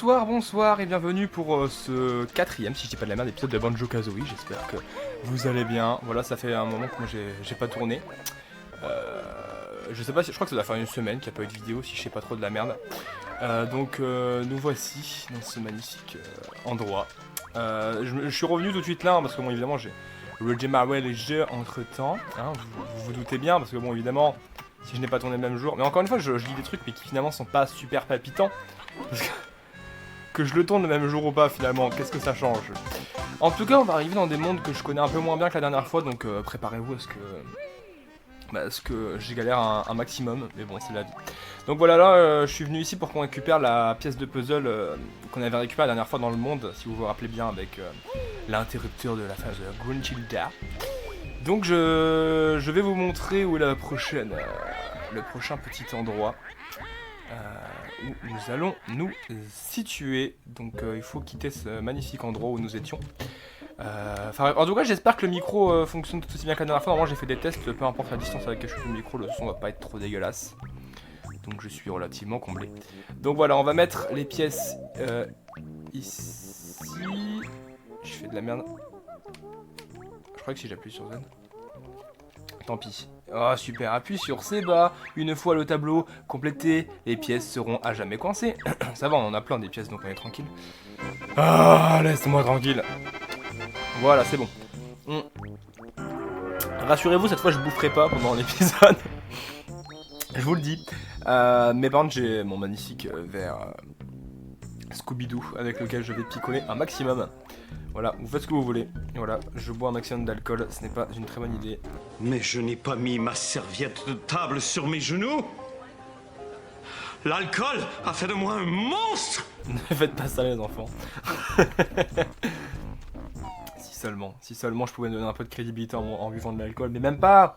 Bonsoir et bienvenue pour ce quatrième, si je dis pas de la merde, épisode de Banjo-Kazooie. J'espère que vous allez bien. Voilà, ça fait un moment que moi j'ai pas tourné. Je sais pas si, je crois que ça doit faire une semaine qu'il n'y a pas eu de vidéo, si je sais pas trop de la merde. Donc nous voici dans ce magnifique endroit. Je suis revenu tout de suite là, parce que bon évidemment j'ai redémarré les jeux entre temps, hein, vous doutez bien, parce que bon évidemment, si je n'ai pas tourné le même jour, mais encore une fois je lis des trucs mais qui finalement sont pas super palpitants. Parce que je le tourne le même jour ou pas finalement, qu'est-ce que ça change? En tout cas on va arriver dans des mondes que je connais un peu moins bien que la dernière fois, donc préparez-vous à ce que j'y galère un maximum, mais bon c'est la vie. Donc voilà, là je suis venu ici pour qu'on récupère la pièce de puzzle qu'on avait récupérée la dernière fois dans le monde, si vous vous rappelez bien, avec l'interrupteur de la phase Gruntilda. Donc je vais vous montrer où est la prochaine, le prochain petit endroit où nous allons nous situer. Donc il faut quitter ce magnifique endroit où nous étions. En tout cas j'espère que le micro fonctionne tout aussi bien que la dernière fois. Normalement j'ai fait des tests, peu importe la distance à laquelle je fais le micro, le son va pas être trop dégueulasse. Donc je suis relativement comblé. Donc voilà, on va mettre les pièces ici. Je fais de la merde. Je crois que si j'appuie sur Z. Tant pis. Oh super, appuie sur C bas. Une fois le tableau complété, les pièces seront à jamais coincées. Ça va, on en a plein des pièces donc on est tranquille. Ah, laisse-moi tranquille. Voilà, c'est bon. Rassurez-vous, cette fois je boufferai pas pendant l'épisode. Je vous le dis. Mais par contre j'ai mon magnifique verre Scooby-Doo avec lequel je vais picoler un maximum. Voilà, vous faites ce que vous voulez. Voilà, je bois un maximum d'alcool, ce n'est pas une très bonne idée. Mais je n'ai pas mis ma serviette de table sur mes genoux. L'alcool a fait de moi un monstre. Ne faites pas ça les enfants. Si seulement je pouvais me donner un peu de crédibilité en buvant de l'alcool. Mais même pas,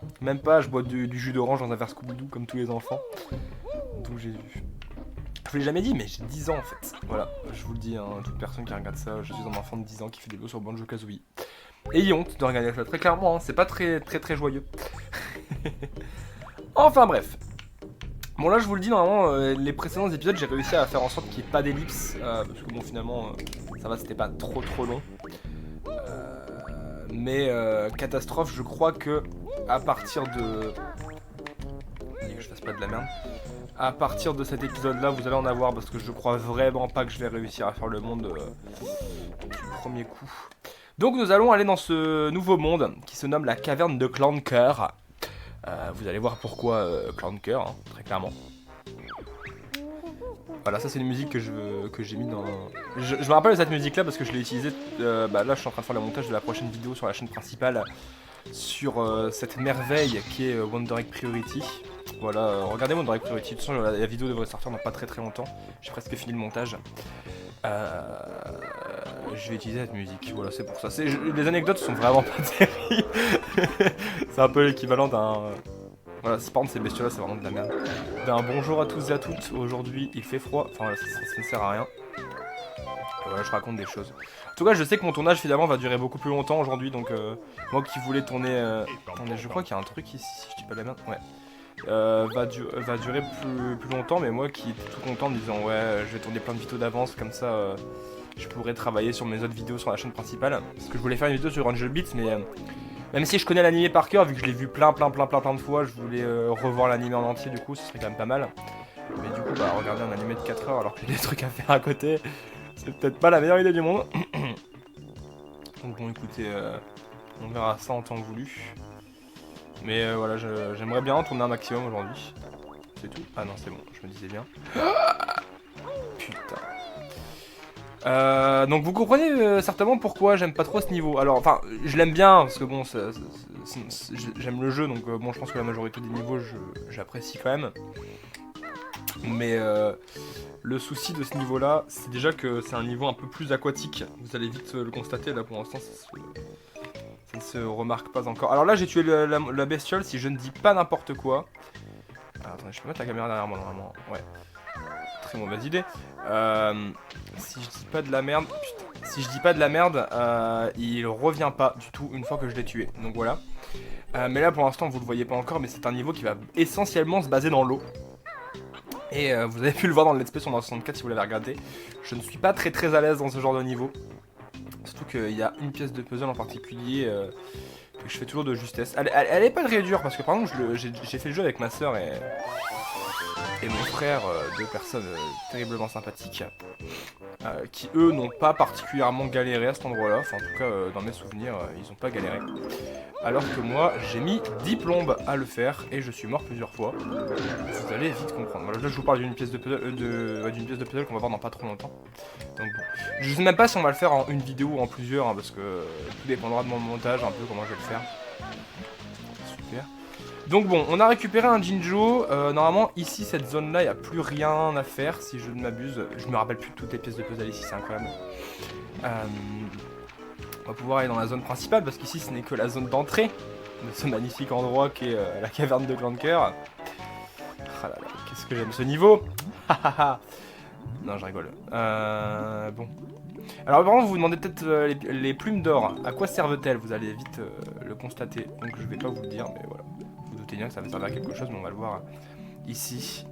je bois du jus d'orange dans un verre Scooby-Doo comme tous les enfants. D'où j'ai vu. Je vous l'ai jamais dit, mais j'ai 10 ans en fait. Voilà, je vous le dis, hein, toute personne qui regarde ça, je suis un enfant de 10 ans qui fait des vidéos sur Banjo-Kazooie. Ayez honte de regarder ça, très clairement, hein, c'est pas très joyeux. Enfin bref. Bon là je vous le dis, normalement, les précédents épisodes, j'ai réussi à faire en sorte qu'il n'y ait pas d'ellipse. Parce que bon finalement, ça va, c'était pas trop long. Mais catastrophe, je crois que à partir de... Que je fasse pas de la merde. À partir de cet épisode là vous allez en avoir, parce que je crois vraiment pas que je vais réussir à faire le monde du premier coup. Donc nous allons aller dans ce nouveau monde qui se nomme la caverne de Clanker. Vous allez voir pourquoi Clanker, hein, très clairement. Voilà, ça c'est une musique que j'ai mis dans... Je me rappelle de cette musique là parce que je l'ai utilisée, là je suis en train de faire le montage de la prochaine vidéo sur la chaîne principale sur cette merveille qui est Wonder Egg Priority. Voilà, regardez Wonder Egg Priority, de toute façon la vidéo devrait sortir dans pas très longtemps, j'ai presque fini le montage. Je vais utiliser cette musique, voilà c'est pour ça. Les anecdotes sont vraiment pas terribles. C'est un peu l'équivalent d'un... Voilà, par contre ces bestioles là c'est vraiment de la merde. D'un bonjour à tous et à toutes, aujourd'hui il fait froid, enfin voilà, ça ne sert à rien. Voilà, je raconte des choses. En tout cas, je sais que mon tournage finalement va durer beaucoup plus longtemps aujourd'hui, donc moi qui voulais tourner... Attendez, je crois qu'il y a un truc ici, si je dis pas de la merde, ouais. Va durer plus longtemps, mais moi qui étais tout content en me disant ouais, je vais tourner plein de vidéos d'avance, comme ça je pourrais travailler sur mes autres vidéos sur la chaîne principale. Parce que je voulais faire une vidéo sur Angel Beats, mais même si je connais l'animé par cœur, vu que je l'ai vu plein de fois, je voulais revoir l'animé en entier, du coup ce serait quand même pas mal. Mais du coup, bah regarder un animé de 4 heures alors que j'ai des trucs à faire à côté, c'est peut-être pas la meilleure idée du monde. Donc bon écoutez, on verra ça en temps voulu. Mais voilà, j'aimerais bien en tourner un maximum aujourd'hui. C'est tout. Ah non, c'est bon, je me disais bien. Putain. Donc vous comprenez certainement pourquoi j'aime pas trop ce niveau. Alors, enfin, je l'aime bien, parce que bon, j'aime le jeu, donc bon, je pense que la majorité des niveaux, j'apprécie quand même. Mais le souci de ce niveau-là, c'est déjà que c'est un niveau un peu plus aquatique. Vous allez vite le constater, là pour l'instant, ça ne se remarque pas encore. Alors là, j'ai tué la bestiole, si je ne dis pas n'importe quoi. Ah, attendez, je peux mettre la caméra derrière moi normalement. Ouais. Très mauvaise idée. Si je dis pas de la merde... Putain. Si je dis pas de la merde, il revient pas du tout une fois que je l'ai tué. Donc voilà. Mais là, pour l'instant, vous le voyez pas encore, mais c'est un niveau qui va essentiellement se baser dans l'eau. Et vous avez pu le voir dans le let's play sur Mario 64 si vous l'avez regardé. Je ne suis pas très à l'aise dans ce genre de niveau. Surtout qu'il y a une pièce de puzzle en particulier que je fais toujours de justesse. Elle est pas très dure parce que par exemple j'ai fait le jeu avec ma soeur et mon frère, deux personnes terriblement sympathiques. Qui eux n'ont pas particulièrement galéré à cet endroit là, enfin en tout cas dans mes souvenirs ils n'ont pas galéré. Alors que moi j'ai mis 10 plombes à le faire et je suis mort plusieurs fois. Vous allez vite comprendre. Voilà, là je vous parle d'une pièce de puzzle, qu'on va voir dans pas trop longtemps. Donc bon, je sais même pas si on va le faire en une vidéo ou en plusieurs hein, parce que tout dépendra de mon montage un peu comment je vais le faire. Super. Donc bon, on a récupéré un Jinjo. Normalement, ici, cette zone-là, il n'y a plus rien à faire, si je ne m'abuse. Je me rappelle plus de toutes les pièces de puzzle ici, c'est incroyable. On va pouvoir aller dans la zone principale, parce qu'ici, ce n'est que la zone d'entrée de ce magnifique endroit qui est la caverne de Clanker. Ah là là, qu'est-ce que j'aime ce niveau. Non, je rigole. Bon. Alors, par contre, vous vous demandez peut-être les plumes d'or. À quoi servent-elles? Vous allez vite le constater. Donc, je vais pas vous le dire, mais voilà. Vous doutez bien que ça va servir à quelque chose, mais on va le voir ici.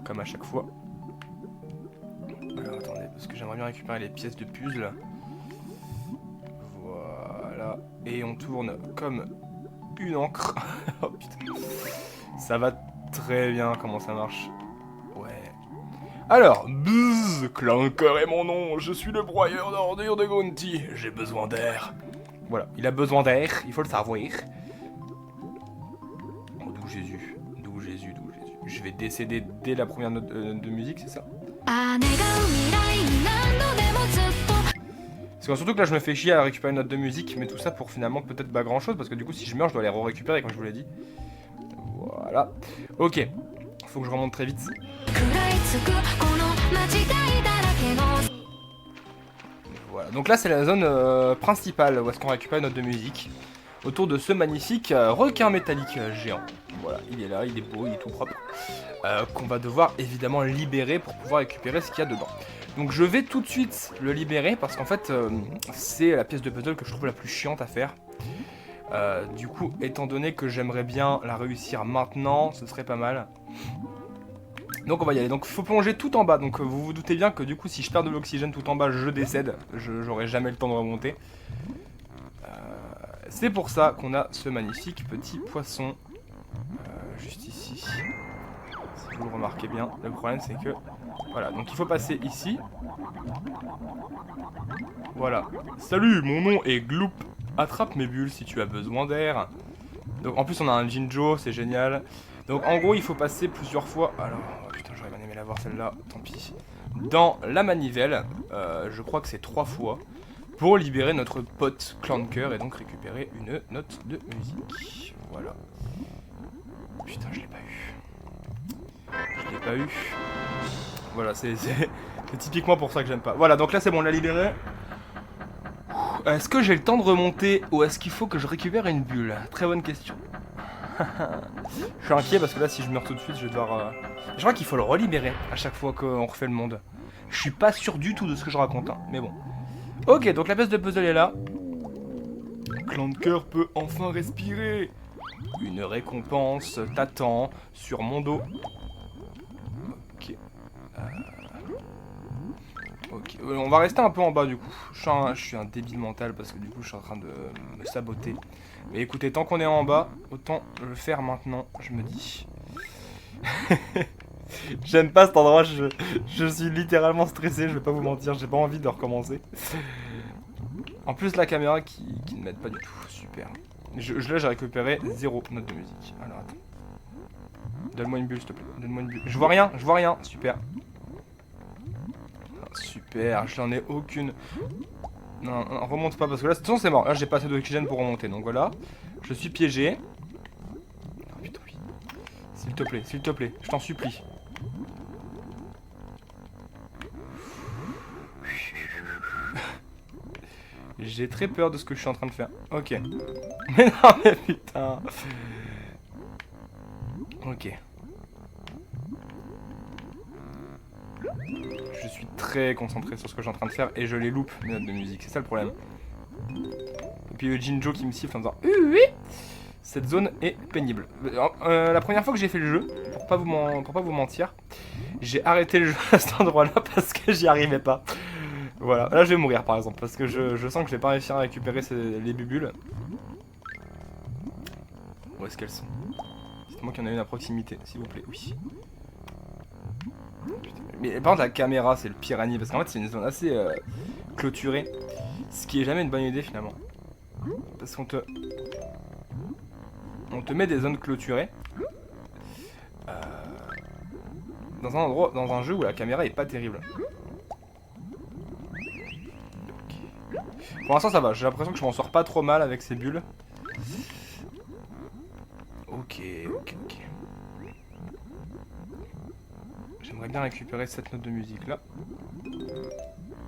Comme à chaque fois. Alors, attendez, parce que j'aimerais bien récupérer les pièces de puzzle. Voilà. Et on tourne comme une encre. Oh putain. Ça va très bien comment ça marche. Ouais. Alors, buzz, Clanker est mon nom, je suis le broyeur d'ordures de Gonti, j'ai besoin d'air. Voilà, il a besoin d'air, il faut le savoir. Oh, d'où Jésus, d'où Jésus, d'où Jésus. Je vais décéder dès la première note de musique, c'est ça? C'est surtout que là je me fais chier à récupérer une note de musique, mais tout ça pour finalement peut-être pas grand chose, parce que du coup si je meurs je dois les récupérer comme je vous l'ai dit. Voilà. Ok, faut que je remonte très vite. Voilà, donc là c'est la zone principale où est-ce qu'on récupère une note de musique. Autour de ce magnifique requin métallique géant. Voilà, il est là, il est beau, il est tout propre. Qu'on va devoir évidemment libérer pour pouvoir récupérer ce qu'il y a dedans. Donc je vais tout de suite le libérer parce qu'en fait c'est la pièce de puzzle que je trouve la plus chiante à faire. Du coup, étant donné que j'aimerais bien la réussir maintenant, ce serait pas mal. Donc on va y aller. Donc il faut plonger tout en bas. Donc vous vous doutez bien que du coup si je perds de l'oxygène tout en bas, je décède. J'aurai jamais le temps de remonter. C'est pour ça qu'on a ce magnifique petit poisson. Juste ici. Si vous le remarquez bien. Le problème c'est que... Voilà, donc il faut passer ici. Voilà. Salut, mon nom est Gloop. Attrape mes bulles si tu as besoin d'air. Donc en plus on a un Jinjo, c'est génial. Donc en gros il faut passer plusieurs fois. Alors, oh, putain j'aurais bien aimé la voir celle-là, tant pis. Dans la manivelle, je crois que c'est 3 fois. Pour libérer notre pote Clanker et donc récupérer une note de musique. Voilà. Putain je l'ai pas eu. Je l'ai pas eu. Voilà, c'est typiquement pour ça que j'aime pas. Voilà, donc là c'est bon, on l'a libéré. Est-ce que j'ai le temps de remonter ou est-ce qu'il faut que je récupère une bulle? Très bonne question. Je suis inquiet parce que là si je meurs tout de suite je vais devoir... Je crois qu'il faut le relibérer à chaque fois qu'on refait le monde. Je suis pas sûr du tout de ce que je raconte, hein, mais bon. Ok, donc la pièce de puzzle est là. Clanker peut enfin respirer. Une récompense t'attend sur mon dos. Ok. Ok, on va rester un peu en bas du coup. Je suis un débile mental parce que du coup je suis en train de me saboter. Mais écoutez, tant qu'on est en bas, autant le faire maintenant, je me dis. J'aime pas cet endroit, je suis littéralement stressé, je vais pas vous mentir, j'ai pas envie de recommencer. En plus la caméra qui ne m'aide pas du tout, super. Là j'ai récupéré 0 note de musique. Alors attends. Donne-moi une bulle s'il te plaît, donne-moi une bulle. Je vois rien, super. Super, j'en ai aucune. Non, remonte pas parce que là, de toute façon c'est mort. Là j'ai pas assez d'oxygène pour remonter, donc voilà. Je suis piégé. Oh putain, oui. S'il te plaît, je t'en supplie. J'ai très peur de ce que je suis en train de faire. Ok. Mais non, mais putain. Ok. Je suis très concentré sur ce que je suis en train de faire et je les loupe, mes notes de musique. C'est ça le problème. Et puis le Jinjo qui me siffle en disant oui. Cette zone est pénible. La première fois que j'ai fait le jeu, pour pas vous mentir, j'ai arrêté le jeu à cet endroit-là parce que j'y arrivais pas. Voilà, là je vais mourir par exemple parce que je sens que je vais pas réussir à récupérer les bubules. Où est-ce qu'elles sont? Dites-moi qu'il y en a une à proximité, s'il vous plaît. Oui. Putain. Mais par contre la caméra c'est le pire ennemi parce qu'en fait c'est une zone assez clôturée. Ce qui est jamais une bonne idée finalement. Parce qu'on te met des zones clôturées. Dans un endroit, dans un jeu où la caméra est pas terrible. Pour l'instant ça va, j'ai l'impression que je m'en sors pas trop mal avec ces bulles. Ok. J'aimerais bien récupérer cette note de musique là.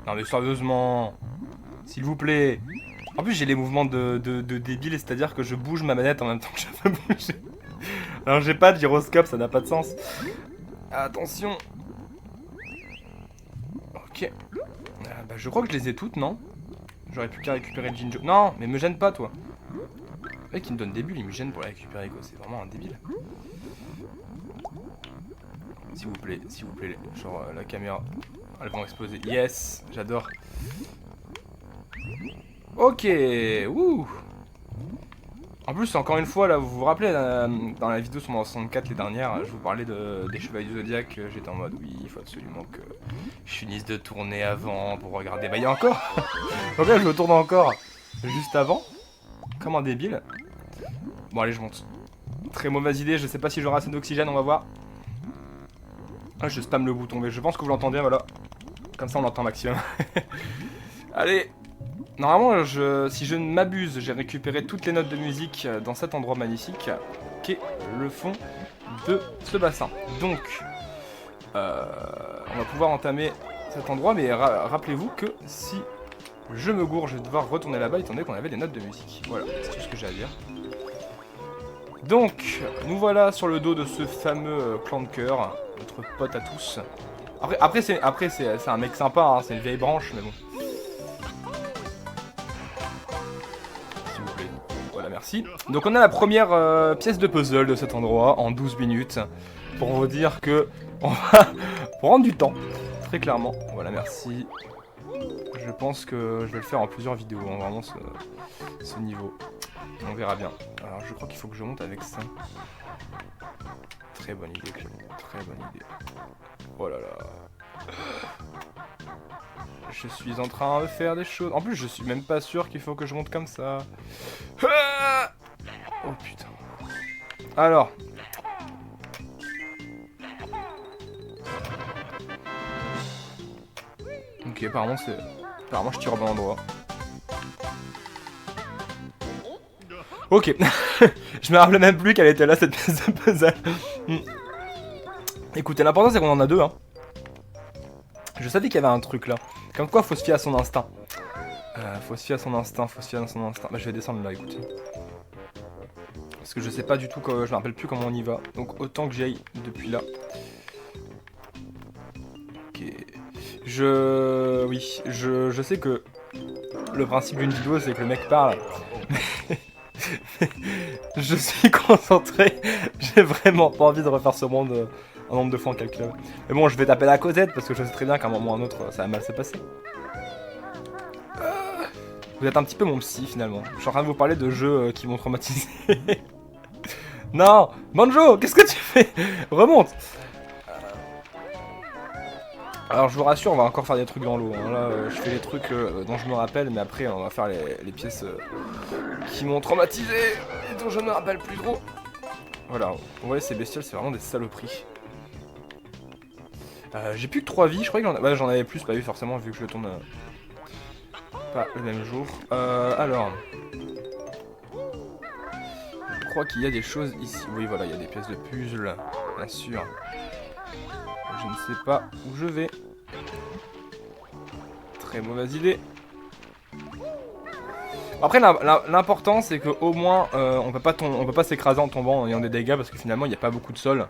Non mais sérieusement, s'il vous plaît. En plus j'ai les mouvements de débile, c'est-à-dire que je bouge ma manette en même temps que je peux bouger. Alors j'ai pas de gyroscope, ça n'a pas de sens. Attention. Ok. Bah je crois que je les ai toutes, non? J'aurais plus qu'à récupérer le Jinjo. Non, mais me gêne pas toi. Le mec qui me donne des bulles, il me gêne pour la récupérer quoi, c'est vraiment un débile. S'il vous plaît, genre la caméra, elles vont exploser. Yes, j'adore. Ok, wouh. En plus, encore une fois, là, vous vous rappelez, dans la vidéo sur mon 64, les dernières, je vous parlais des Chevaliers du Zodiac, j'étais en mode, oui, il faut absolument que je finisse de tourner avant pour regarder. Bah, il y a encore. Donc là, je me tourne encore juste avant, comme un débile. Bon, allez, je monte. Très mauvaise idée, je sais pas si j'aurai assez d'oxygène, on va voir. Ah, je spam le bouton, mais je pense que vous l'entendez, voilà. Comme ça, on l'entend maximum. Allez. Normalement, si je ne m'abuse, j'ai récupéré toutes les notes de musique dans cet endroit magnifique qu'est le fond de ce bassin. Donc, on va pouvoir entamer cet endroit, mais rappelez-vous que si je me gourre, je vais devoir retourner là-bas étant donné qu'on avait des notes de musique. Voilà, c'est tout ce que j'ai à dire. Donc, nous voilà sur le dos de ce fameux clan de cœur, notre pote à tous. Après c'est un mec sympa, hein, c'est une vieille branche, mais bon. S'il vous plaît. Voilà, merci. Donc on a la première pièce de puzzle de cet endroit en 12 minutes. Pour vous dire que on va prendre du temps, très clairement. Voilà, merci. Je pense que je vais le faire en plusieurs vidéos, hein, vraiment ce niveau. On verra bien. Alors je crois qu'il faut que je monte avec ça. Très bonne idée, Claude. Très bonne idée. Oh là là. Je suis en train de faire des choses. En plus, je suis même pas sûr qu'il faut que je monte comme ça. Oh putain. Alors. Ok, apparemment c'est... Apparemment je tire au bon endroit. Ok. Je me rappelais même plus qu'elle était là cette pièce de puzzle. Écoutez, l'important c'est qu'on en a deux, hein. Je savais qu'il y avait un truc là. Comme quoi, faut se fier à son instinct. Faut se fier à son instinct, faut se fier à son instinct. Bah, je vais descendre là, écoutez. Parce que je sais pas du tout, je me rappelle plus comment on y va. Donc, autant que j'y aille depuis là. Ok. Oui, je sais que le principe d'une vidéo, c'est que le mec parle. Je suis concentré. J'ai vraiment pas envie de refaire ce monde un nombre de fois incalculable. Mais bon, je vais taper la Cosette parce que je sais très bien qu'à un moment ou à un autre, ça va mal se passer. Vous êtes un petit peu mon psy finalement. Je suis en train de vous parler de jeux qui m'ont traumatisé. Non, Banjo, qu'est-ce que tu fais? Remonte. Alors je vous rassure, on va encore faire des trucs dans l'eau. Hein. Là, je fais les trucs dont je me rappelle, mais après on va faire les pièces qui m'ont traumatisé et dont je ne me rappelle plus trop. Voilà, vous voyez ces bestioles, c'est vraiment des saloperies. J'ai plus que 3 vies, je croyais que j'en avais plus, pas vu forcément vu que je le tourne pas le même jour. Alors, je crois qu'il y a des choses ici. Oui, voilà, il y a des pièces de puzzle, bien sûr. Je ne sais pas où je vais. Très mauvaise idée. Après, l'important c'est qu'au moins on peut pas s'écraser en tombant en ayant des dégâts parce que finalement il n'y a pas beaucoup de sol.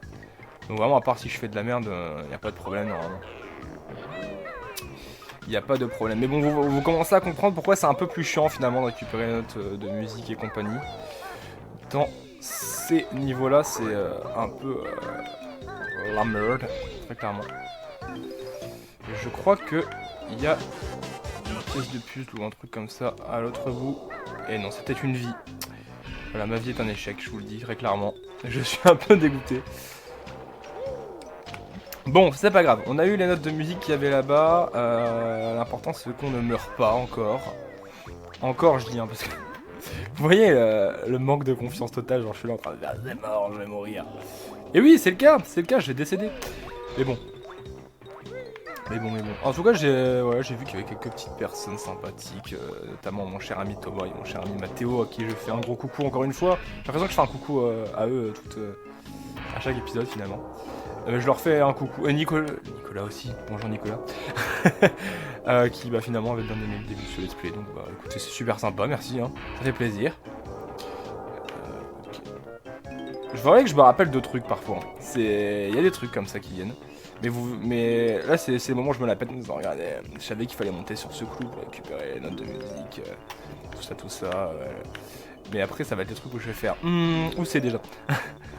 Donc vraiment, à part si je fais de la merde, il n'y a pas de problème normalement. Il n'y a pas de problème. Mais bon, vous commencez à comprendre pourquoi c'est un peu plus chiant finalement de récupérer les notes de musique et compagnie. Dans ces niveaux-là, c'est un peu la merde. très clairement. Et je crois que il y a une pièce de puzzle ou un truc comme ça à l'autre bout. Et non, c'était une vie. Voilà, ma vie est un échec, je vous le dis très clairement. Je suis un peu dégoûté. Bon, c'est pas grave. On a eu les notes de musique qu'il y avait là-bas. L'important, c'est qu'on ne meure pas encore. Encore, je dis, hein, parce que... Vous voyez le manque de confiance totale, genre je suis là en train de dire c'est mort, je vais mourir. Et oui, c'est le cas, je vais décéder. Mais bon. En tout cas, j'ai vu qu'il y avait quelques petites personnes sympathiques, notamment mon cher ami Thomas et mon cher ami Mathéo, à qui je fais un gros coucou encore une fois. J'ai l'impression que je fais un coucou à eux à chaque épisode finalement. Je leur fais un coucou. Et Nicolas aussi, bonjour Nicolas. Qui finalement avait bien aimé le début de ce let's play. Donc écoutez, c'est super sympa, merci, hein. Ça fait plaisir. Je voudrais que je me rappelle de trucs parfois. Il y a des trucs comme ça qui viennent. Mais là c'est le moment où je me la pète en disant regardez, je savais qu'il fallait monter sur ce clou pour récupérer les notes de musique, tout ça. Mais après ça va être des trucs où je vais faire où c'est déjà.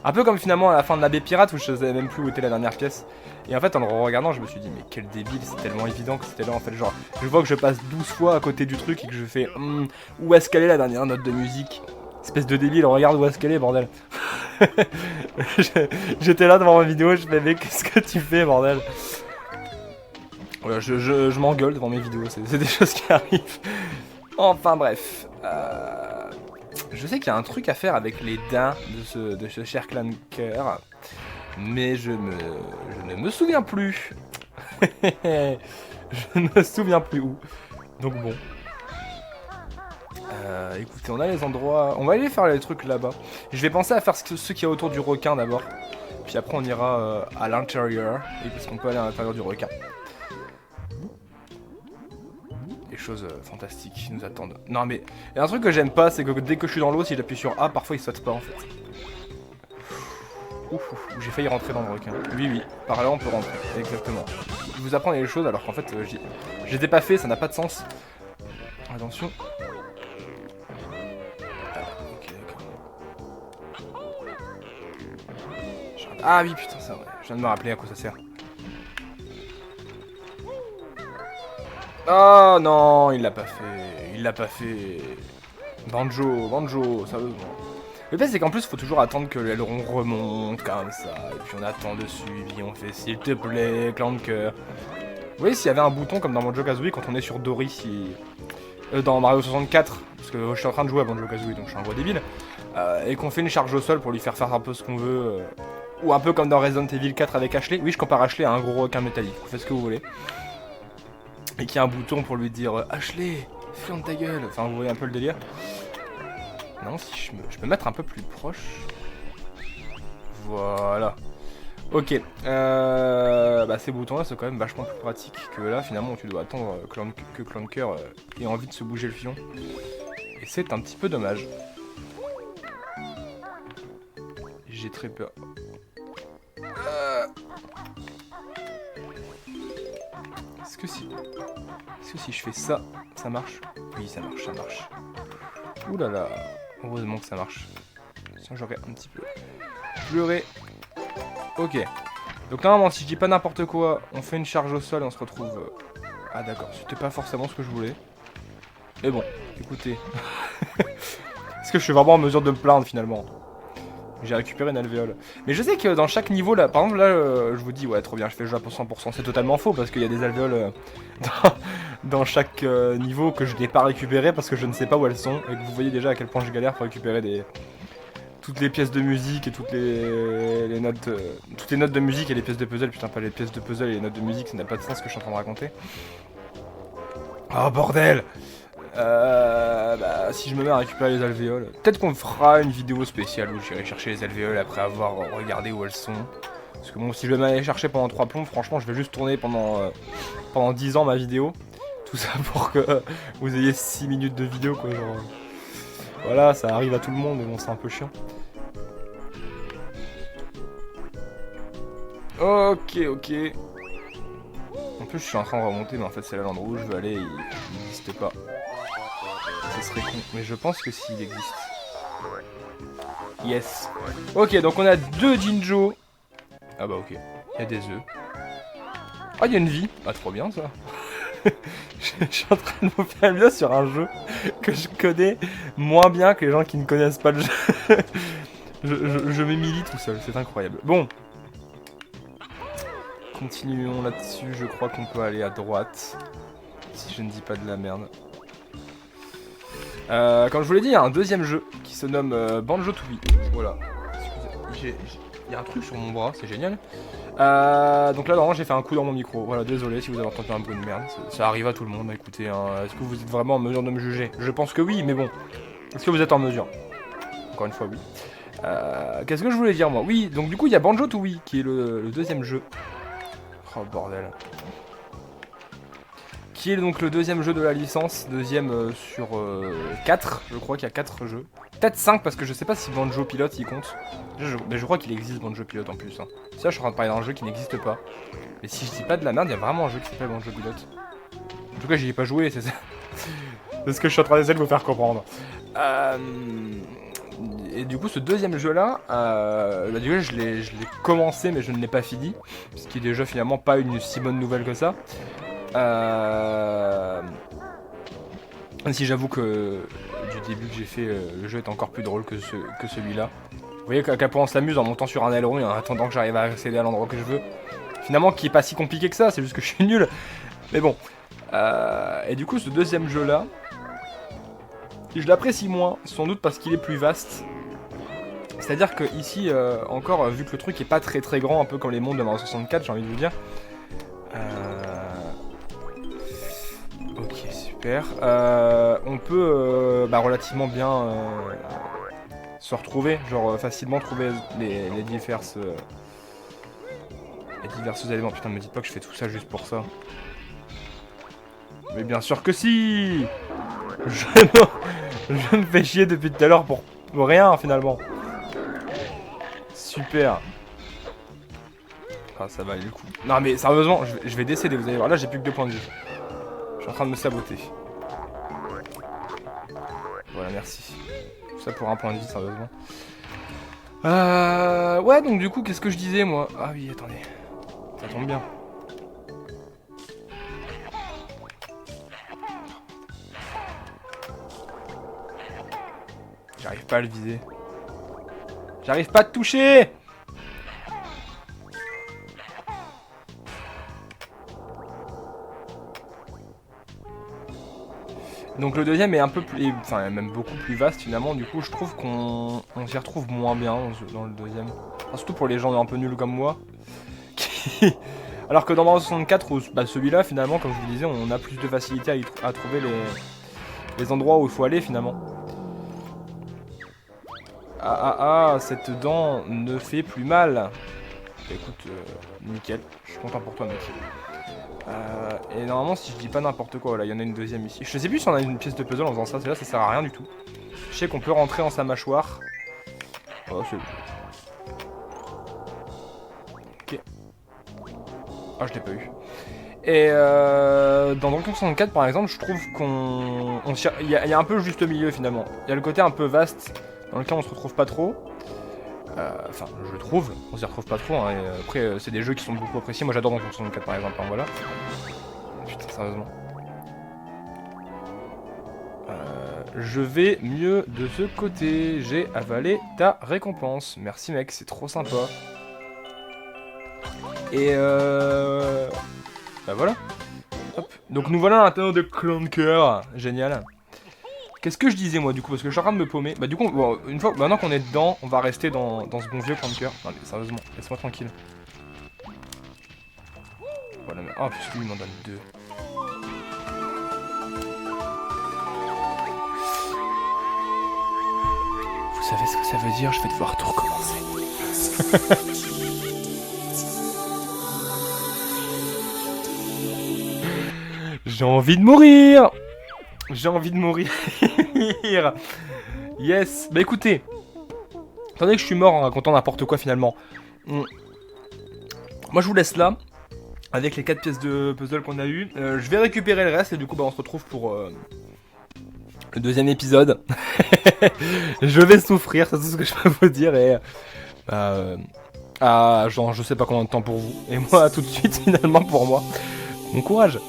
Un peu comme finalement à la fin de la baie pirate où je savais même plus où était la dernière pièce. Et en fait en le regardant je me suis dit mais quel débile, c'est tellement évident que c'était là en fait. Genre je vois que je passe 12 fois à côté du truc et que je fais où est-ce qu'elle est la dernière note de musique. Espèce de débile, regarde où est-ce qu'elle est, bordel. J'étais là devant ma vidéo, je fais mec, qu'est-ce que tu fais, bordel. Voilà, je m'engueule devant mes vidéos, c'est des choses qui arrivent. Enfin bref. Je sais qu'il y a un truc à faire avec les daims de ce cher Clanker. Mais je ne me souviens plus. Je ne me souviens plus où. Donc bon. Écoutez, on a les endroits... On va aller faire les trucs là-bas. Je vais penser à faire ce qu'il y a autour du requin d'abord. Puis après on ira à l'intérieur. Et parce qu'on peut aller à l'intérieur du requin. Des choses fantastiques nous attendent. Non mais, il y a un truc que j'aime pas, c'est que dès que je suis dans l'eau, si j'appuie sur A, parfois il saute pas en fait. Ouf, j'ai failli rentrer dans le requin. Oui, par là on peut rentrer, exactement. Je vous apprends les choses alors qu'en fait, je les ai pas fait, ça n'a pas de sens. Attention. Ah oui putain c'est vrai, je viens de me rappeler à quoi ça sert. Oh non, il l'a pas fait, Banjo, sérieusement. Le pire c'est qu'en plus il faut toujours attendre que l'aileron remonte comme ça, et puis on attend dessus, et puis on fait s'il te plaît, Clanker. Vous voyez s'il y avait un bouton comme dans Banjo-Kazooie quand on est sur Dory, dans Mario 64, parce que je suis en train de jouer à Banjo-Kazooie donc je suis un gros débile, et qu'on fait une charge au sol pour lui faire un peu ce qu'on veut... Ou un peu comme dans Resident Evil 4 avec Ashley. Oui, je compare Ashley à un gros requin métallique. Vous faites ce que vous voulez. Et qu'il y a un bouton pour lui dire Ashley, ferme ta gueule. Enfin, vous voyez un peu le délire. Non, si je peux me mettre un peu plus proche. Voilà. Ok. Ces boutons-là sont quand même vachement plus pratiques que là, finalement, où tu dois attendre que Clanker ait envie de se bouger le fion. Et c'est un petit peu dommage. J'ai très peur. Est-ce que si je fais ça, ça marche? Oui, ça marche. Ouh là là. Heureusement que ça marche. Sinon j'aurais un petit peu pleuré. Ok. Donc normalement, si je dis pas n'importe quoi, on fait une charge au sol et on se retrouve... Ah d'accord, c'était pas forcément ce que je voulais. Mais bon, écoutez. Est-ce que je suis vraiment en mesure de me plaindre finalement? J'ai récupéré une alvéole. Mais je sais que dans chaque niveau, là, par exemple, là, je vous dis, ouais, trop bien, je fais le jeu à 100%. C'est totalement faux, parce qu'il y a des alvéoles dans chaque niveau que je n'ai pas récupéré, parce que je ne sais pas où elles sont, et que vous voyez déjà à quel point je galère pour récupérer toutes les pièces de musique et toutes les notes... toutes les notes de musique et les pièces de puzzle. Putain, pas les pièces de puzzle et les notes de musique, ça n'a pas de sens ce que je suis en train de raconter. Oh, bordel! Si je me mets à récupérer les alvéoles, peut-être qu'on fera une vidéo spéciale où j'irai chercher les alvéoles après avoir regardé où elles sont. Parce que bon, si je vais m'aller chercher pendant 3 plombs, franchement, je vais juste tourner pendant 10 ans ma vidéo. Tout ça pour que vous ayez 6 minutes de vidéo, quoi, genre... Voilà, ça arrive à tout le monde, mais bon, c'est un peu chiant. Ok. En plus, je suis en train de remonter, mais en fait, c'est là l'endroit où je veux aller, il n'existe pas. Ce serait con, mais je pense que s'il existe. Yes. Ok, donc on a 2 Jinjo. Ah bah ok, il y a des œufs. Ah, il y a une vie. Ah, trop bien ça. Je suis en train de vous faire une vidéo sur un jeu que je connais moins bien que les gens qui ne connaissent pas le jeu. je m'humilie tout seul, c'est incroyable. Bon. Continuons là-dessus, je crois qu'on peut aller à droite. Si je ne dis pas de la merde. Comme je vous l'ai dit, il y a un deuxième jeu qui se nomme Banjo-Tooie. Voilà. Il y a un truc sur mon bras, c'est génial. Donc là, normalement, j'ai fait un coup dans mon micro. Voilà, désolé si vous avez entendu un bruit de merde. Ça arrive à tout le monde. Écoutez, hein, est-ce que vous êtes vraiment en mesure de me juger? Je pense que oui, mais bon. Est-ce que vous êtes en mesure? Encore une fois, oui. Qu'est-ce que je voulais dire, moi? Oui, donc du coup, il y a Banjo-Tooie qui est le deuxième jeu. Oh, bordel. Qui est donc le deuxième jeu de la licence. Deuxième sur 4. Je crois qu'il y a 4 jeux. Peut-être 5 parce que je sais pas si Banjo Pilote il compte. Mais je crois qu'il existe Banjo Pilote en plus. Hein. Ça, je suis en train de parler d'un jeu qui n'existe pas. Mais si je dis pas de la merde, il y a vraiment un jeu qui s'appelle Banjo Pilote. En tout cas, j'y ai pas joué, c'est ça. C'est ce que je suis en train d'essayer de vous faire comprendre. Et du coup, ce deuxième jeu-là, du coup, je l'ai commencé, mais je ne l'ai pas fini. Ce qui est déjà finalement pas une si bonne nouvelle que ça. Même si j'avoue que du début que j'ai fait, le jeu est encore plus drôle que celui-là. Vous voyez qu'à quel point on s'amuse en montant sur un aileron et en attendant que j'arrive à accéder à l'endroit que je veux. Finalement, qui est pas si compliqué que ça, c'est juste que je suis nul. Mais bon. Et du coup, ce deuxième jeu-là, je l'apprécie moins, sans doute parce qu'il est plus vaste. C'est-à-dire que ici, encore, vu que le truc est pas très très grand, un peu comme les mondes de Mario 64, j'ai envie de vous dire. Ok, super. On peut relativement bien se retrouver, genre facilement trouver les divers éléments. Putain, ne me dites pas que je fais tout ça juste pour ça. Mais bien sûr que si. Je me fais chier depuis tout à l'heure pour rien finalement. Super. Ah, ça va aller le coup. Non mais sérieusement, je vais décéder, vous allez voir. Là, j'ai plus que 2 points de vie. Je suis en train de me saboter. Voilà, merci. Tout ça pour un point de vie, sérieusement. Ouais, donc du coup, qu'est-ce que je disais, moi? Ah oui, attendez. Ça tombe bien. J'arrive pas à le viser. J'arrive pas à te toucher! Donc le deuxième est un peu plus, enfin même beaucoup plus vaste finalement, du coup je trouve qu'on s'y retrouve moins bien dans le deuxième. Enfin, surtout pour les gens un peu nuls comme moi. Alors que dans Mario 64, celui-là finalement, comme je vous disais, on a plus de facilité à trouver les endroits où il faut aller finalement. Cette dent ne fait plus mal. Écoute, nickel, je suis content pour toi mec. Et normalement, si je dis pas n'importe quoi, voilà, il y en a une deuxième ici. Je sais plus si on a une pièce de puzzle en faisant ça, c'est là, ça sert à rien du tout. Je sais qu'on peut rentrer dans sa mâchoire. Oh, c'est bon. Ok. Ah, je l'ai pas eu. Et dans Donkey Kong 64, par exemple, je trouve il y a un peu le juste milieu finalement. Il y a le côté un peu vaste dans lequel on se retrouve pas trop. Enfin, je trouve, on s'y retrouve pas trop. Hein, et après, c'est des jeux qui sont beaucoup appréciés. Moi, j'adore Donkey Kong 64 par exemple. Hein, voilà. Putain, sérieusement. Je vais mieux de ce côté. J'ai avalé ta récompense. Merci, mec, c'est trop sympa. Et bah voilà. Hop. Donc nous voilà à l'intérieur de Clanker. Génial. Qu'est-ce que je disais moi du coup? Parce que je suis en train de me paumer. Bah du coup, bon, une fois, maintenant qu'on est dedans, on va rester dans ce bon vieux Clanker. Non mais sérieusement, laisse-moi tranquille. Voilà, mais... Oh putain, lui il m'en donne 2. Vous savez ce que ça veut dire? Je vais devoir tout recommencer. J'ai envie de mourir. J'ai envie de mourir. Yes. Bah écoutez, attendez que je suis mort en racontant n'importe quoi finalement. Moi je vous laisse là, avec les 4 pièces de puzzle qu'on a eu. Je vais récupérer le reste et du coup bah, on se retrouve pour le deuxième épisode. Je vais souffrir, c'est tout ce que je peux vous dire. Et à genre je sais pas combien de temps pour vous. Et moi tout de suite finalement pour moi. Bon courage.